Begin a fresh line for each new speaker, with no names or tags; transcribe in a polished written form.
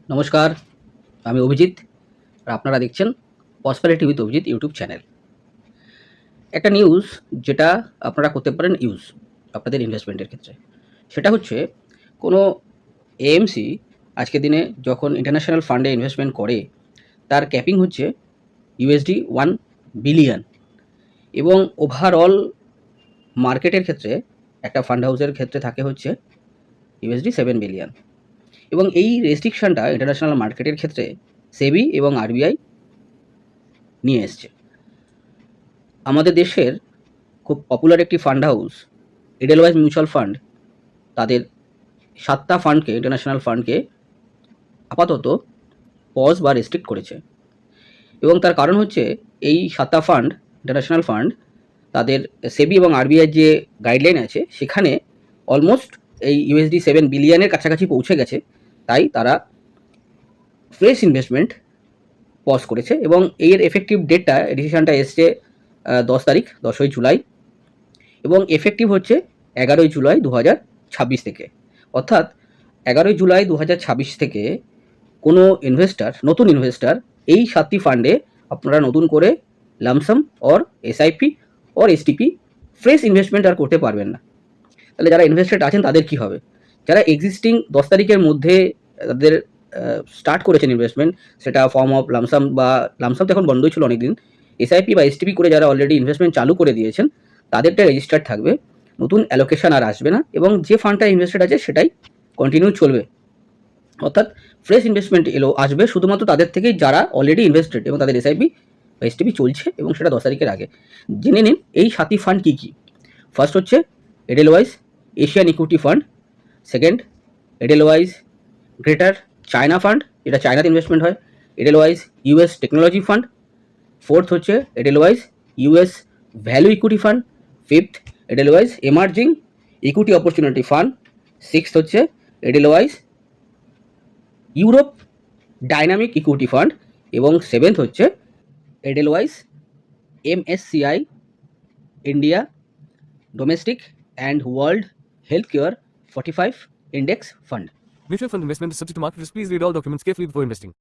নমস্কার, আমি অভিজিৎ। আর আপনারা দেখছেন prosperity with Abhijit YouTube channel. একটা নিউজ যেটা আপনারা করতে পারেন ইউজ আপনাদের ইনভেস্টমেন্টের ক্ষেত্রে। সেটা হচ্ছে কোনো এএমসি আজকের দিনে যখন ইন্টারন্যাশনাল ফান্ডে ইনভেস্টমেন্ট করে, তার ক্যাপিং হচ্ছে ইউএসডি 1 বিলিয়ন এবং ওভারঅল মার্কেটের ক্ষেত্রে একটা ফান্ড হাউসের ক্ষেত্রে থাকে হচ্ছে ইউএসডি 7 বিলিয়ন। এবং এই রেস্ট্রিকশনটা ইন্টারন্যাশনাল মার্কেটের ক্ষেত্রে সেবি এবং আরবিআই নিয়ে এসছে। আমাদের দেশের খুব পপুলার একটি ফান্ড হাউস এডেলওয়াইজ মিউচুয়াল ফান্ড তাদের 7টা ফান্ডকে ইন্টারন্যাশনাল ফান্ডকে আপাতত পজ বা রেস্ট্রিক্ট করেছে। এবং তার কারণ হচ্ছে এই 7টা ফান্ড ইন্টারন্যাশনাল ফান্ড তাদের সেবি এবং আরবিআই যে গাইডলাইন আছে সেখানে অলমোস্ট এই ইউএসডি 7 বিলিয়নের কাছাকাছি পৌঁছে গেছে। তাই তারা ফ্রেশ ইনভেস্টমেন্ট পজ করেছে এবং এর এফেক্টিভ ডেটটা ডিসিশনটা এসছে 10 তারিখ 10ই জুলাই এবং এফেক্টিভ হচ্ছে 11ই জুলাই 2026 থেকে। অর্থাৎ 11ই জুলাই 2026 থেকে কোনো নতুন ইনভেস্টার এই 7টি ফান্ডে আপনারা নতুন করে lump sum or SIP or STP fresh investment আর করতে পারবেন না। তাহলে যারা ইনভেস্টেড আছেন তাদের কি হবে? যারা এক্সিস্টিং 10 তারিখের মধ্যে তাদের স্টার্ট করেছেন ইনভেস্টমেন্ট, সেটা ফর্ম অফ লামসাম বা লামসাম তো এখন বন্ধই ছিল অনেকদিন, এসআইপি বা এসটিপি করে যারা অলরেডি ইনভেস্টমেন্ট চালু করে দিয়েছেন তাদেরটা রেজিস্টার্ড থাকবে, নতুন অ্যালোকেশন আর আসবে না এবং যে ফান্ডটা ইনভেস্টেড আছে সেটাই কন্টিনিউ চলবে। অর্থাৎ ফ্রেশ ইনভেস্টমেন্ট আসবে শুধুমাত্র তাদের থেকেই যারা অলরেডি ইনভেস্টেড এবং তাদের এসআইপি বা এসটিপি চলছে এবং সেটা 10 তারিখের আগে। জেনে নিন এই 7টি ফান্ড কী কী। ফার্স্ট হচ্ছে Edelweiss Asian equity fund, second Edelweiss greater China fund, যেটা চায়নাতে ইনভেস্টমেন্ট হয়, Edelweiss US technology fund, fourth হচ্ছে Edelweiss US value equity fund, fifth Edelweiss emerging equity opportunity fund, sixth হচ্ছে Edelweiss Europe dynamic equity fund এবং seventh হচ্ছে Edelweiss MSCI India domestic and world health care 45 index fund.
Mutual fund investment is subject to market risk. Please read all documents carefully before investing.